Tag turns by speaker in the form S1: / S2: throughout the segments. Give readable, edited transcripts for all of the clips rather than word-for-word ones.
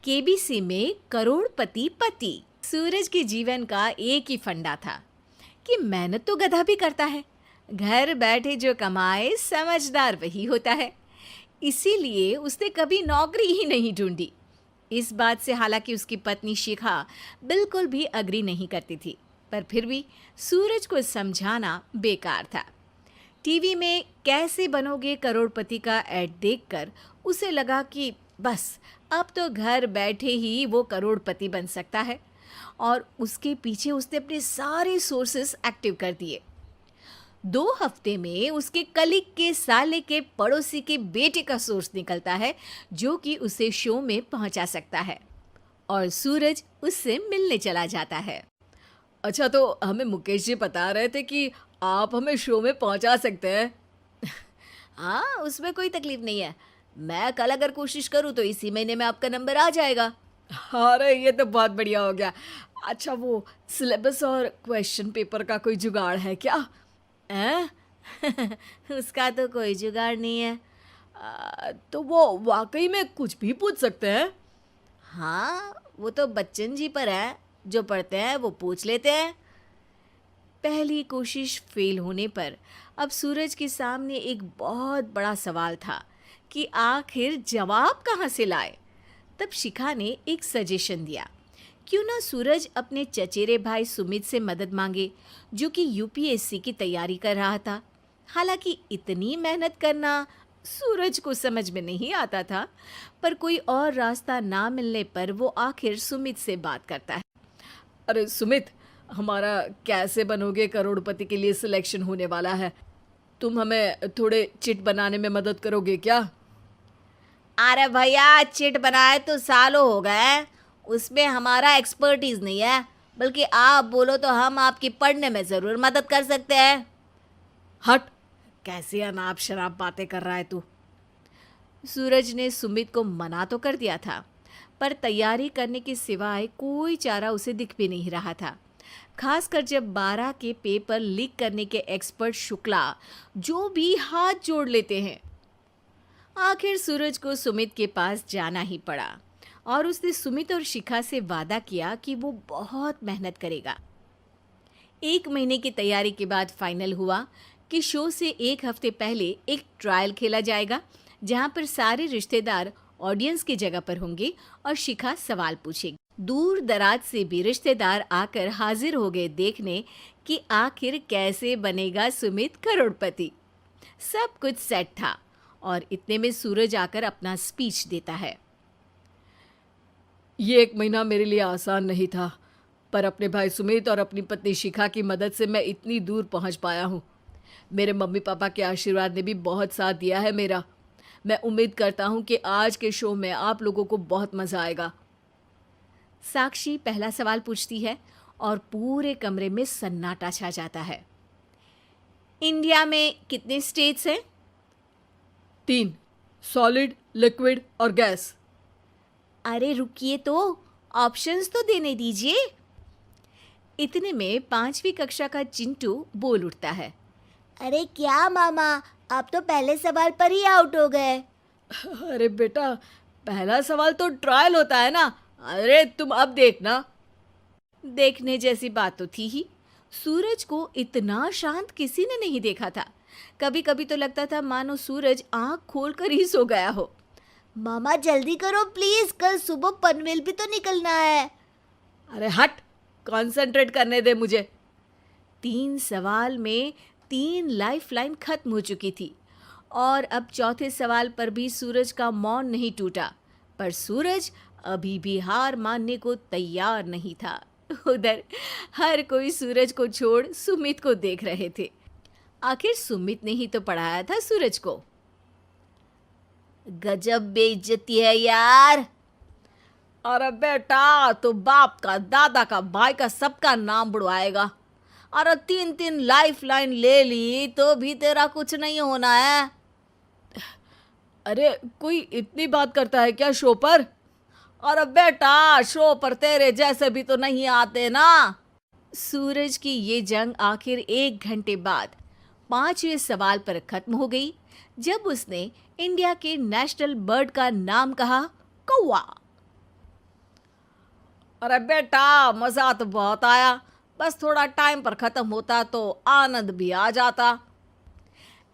S1: KBC में करोड़पति पति। सूरज के जीवन का एक ही फंडा था कि मेहनत तो गधा भी करता है, घर बैठे जो कमाए समझदार वही होता है। इसीलिए उसने कभी नौकरी ही नहीं ढूंढी। इस बात से हालांकि उसकी पत्नी शिखा बिल्कुल भी अग्री नहीं करती थी, पर फिर भी सूरज को समझाना बेकार था। टीवी में कैसे बनोगे करोड़पति का ऐड देखकर उसे लगा कि बस अब तो घर बैठे ही वो करोड़पति बन सकता है, और उसके पीछे उसने अपने सारे सोर्सेस एक्टिव कर दिए। 2 हफ्ते में उसके कलीग के साले के पड़ोसी के बेटे का सोर्स निकलता है जो कि उसे शो में पहुंचा सकता है, और सूरज उससे मिलने चला जाता है।
S2: अच्छा, तो हमें मुकेश जी बता रहे थे कि आप हमें शो में पहुंचा सकते हैं।
S1: हाँ, उसमें कोई तकलीफ नहीं है। मैं कल अगर कोशिश करूँ तो इसी महीने में आपका नंबर आ जाएगा।
S2: अरे ये तो बहुत बढ़िया हो गया। अच्छा, वो सिलेबस और क्वेश्चन पेपर का कोई जुगाड़ है क्या?
S1: हैं? उसका तो कोई जुगाड़ नहीं है।
S2: तो वो वाकई में कुछ भी पूछ सकते हैं?
S1: हाँ, वो तो बच्चन जी पर है, जो पढ़ते हैं वो पूछ लेते हैं। पहली कोशिश फेल होने पर अब सूरज के सामने एक बहुत बड़ा सवाल था कि आखिर जवाब कहाँ से लाए। तब शिखा ने एक सजेशन दिया, क्यों ना सूरज अपने चचेरे भाई सुमित से मदद मांगे, जो कि यूपीएससी की तैयारी कर रहा था। हालांकि इतनी मेहनत करना सूरज को समझ में नहीं आता था, पर कोई और रास्ता ना मिलने पर वो आखिर सुमित से बात करता है।
S2: अरे सुमित, हमारा कैसे बनोगे करोड़पति के लिए सिलेक्शन होने वाला है। तुम हमें थोड़े चिट बनाने में मदद करोगे क्या?
S1: अरे भैया, चिट बनाए तो सालों हो गए, उसमें हमारा एक्सपर्टीज नहीं है, बल्कि आप बोलो तो हम आपकी पढ़ने में ज़रूर मदद कर सकते हैं।
S2: हट, कैसी अनाप शराब बातें कर रहा है तू।
S1: सूरज ने सुमित को मना तो कर दिया था, पर तैयारी करने के सिवाय कोई चारा उसे दिख भी नहीं रहा था। खासकर जब 12 के पेपर लीक करने के एक्सपर्ट शुक्ला जो भी हाथ जोड़ लेते हैं। आखिर सूरज को सुमित के पास जाना ही पड़ा, और उसने सुमित और शिखा से वादा किया कि वो बहुत मेहनत करेगा। 1 महीने की तैयारी के बाद फाइनल हुआ कि शो से 1 हफ्ते पहले एक ट्रायल खेला जाएगा, जहां पर सारे रिश्तेदार ऑडियंस की जगह पर होंगे और शिखा सवाल पूछेगी। दूर दराज से भी रिश्तेदार आकर हाजिर हो गए देखने कि आखिर कैसे बनेगा सुमित करोड़पति। सब कुछ सेट था, और इतने में सूरज आकर अपना स्पीच देता है।
S2: ये 1 महीना मेरे लिए आसान नहीं था, पर अपने भाई सुमित और अपनी पत्नी शिखा की मदद से मैं इतनी दूर पहुंच पाया हूँ। मेरे मम्मी पापा के आशीर्वाद ने भी बहुत साथ दिया है मेरा। मैं उम्मीद करता हूँ कि आज के शो में आप लोगों को बहुत मज़ा आएगा।
S1: साक्षी पहला सवाल पूछती है और पूरे कमरे में सन्नाटा छा जाता है। इंडिया में कितने स्टेट्स हैं?
S2: 3, सॉलिड, लिक्विड और गैस।
S1: अरे रुकिए, तो ऑप्शंस तो देने दीजिए। इतने में 5वीं कक्षा का चिंटू बोल उठता है।
S3: अरे क्या मामा, आप तो पहले सवाल पर ही आउट हो गए।
S2: अरे बेटा, पहला सवाल तो ट्रायल होता है ना। अरे तुम अब देखना।
S1: देखने जैसी बात तो थी ही। सूरज को इतना शांत किसी ने नहीं देखा था। कभी कभी तो लगता था मानो सूरज आंख खोलकर ही सो गया हो।
S3: मामा जल्दी करो प्लीज, कल सुबह पनवेल भी तो निकलना है।
S2: अरे हट, कंसंट्रेट करने दे मुझे।
S1: 3 सवाल में 3 लाइफलाइन खत्म हो चुकी थी, और अब चौथे सवाल पर भी सूरज का मौन नहीं टूटा। पर सूरज अभी भी हार मानने को तैयार नहीं था। उधर हर कोई सूरज को छोड़ सुमित को देख रहे थे। आखिर सुमित ने ही तो पढ़ाया था सूरज को।
S3: गजब बेइज्जती है यार।
S2: अरे बेटा, तो बाप का, दादा का, भाई का, सबका नाम बुड़वाएगा।
S3: अरे 3 लाइफलाइन ले ली तो भी तेरा कुछ नहीं होना है।
S2: अरे कोई इतनी बात करता है क्या शो पर?
S3: अरे बेटा, शो पर तेरे जैसे भी तो नहीं आते ना।
S1: सूरज की ये जंग आखिर 1 घंटे बाद 5वें सवाल पर खत्म हो गई, जब उसने इंडिया के नेशनल बर्ड का नाम कहा, कौवा।
S3: अरे बेटा, मजा तो बहुत आया, बस थोड़ा टाइम पर खत्म होता तो आनंद भी आ जाता।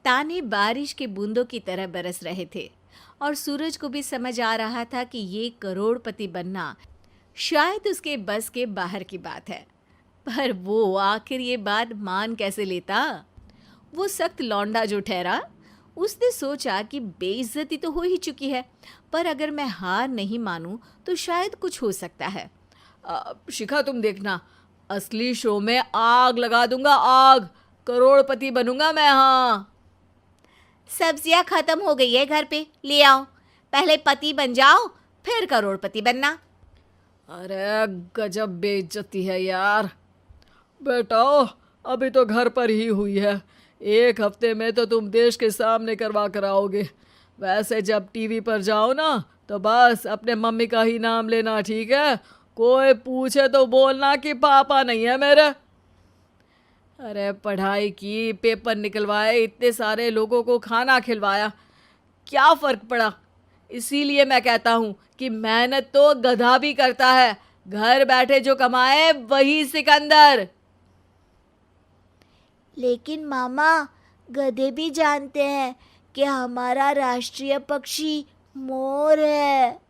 S1: ताने बारिश के बूंदों की तरह बरस रहे थे और सूरज को भी समझ आ रहा था कि ये करोड़पति बनना शायद उसके बस के बाहर की बात है। पर वो आखिर ये बात मान कैसे लेता? वो सख्त लौंडा जो ठहरा, उसने सोचा कि बेइज्जती तो हो ही चुकी है, पर अगर मैं हार नहीं मानूं तो शायद कुछ हो सकता है।
S2: शिखा, तुम देखना, असली शो में आग लगा दूंगा, आग। करोड़पति बनूंगा मैं। हाँ,
S1: सब्जियां खत्म हो गई है घर पे, ले आओ। पहले पति बन जाओ, फिर करोड़पति बनना।
S2: अरे गजब बेइज्जती है यार। बेटा, अभी तो घर पर ही हुई है, 1 हफ्ते में तो तुम देश के सामने करवा कर आओगे। वैसे जब टीवी पर जाओ ना, तो बस अपने मम्मी का ही नाम लेना, ठीक है? कोई पूछे तो बोलना कि पापा नहीं है मेरे। अरे पढ़ाई की, पेपर निकलवाए, इतने सारे लोगों को खाना खिलवाया, क्या फ़र्क पड़ा? इसीलिए मैं कहता हूँ कि मेहनत तो गधा भी करता है, घर बैठे जो कमाए वही सिकंदर।
S3: लेकिन मामा, गधे भी जानते हैं कि हमारा राष्ट्रीय पक्षी मोर है।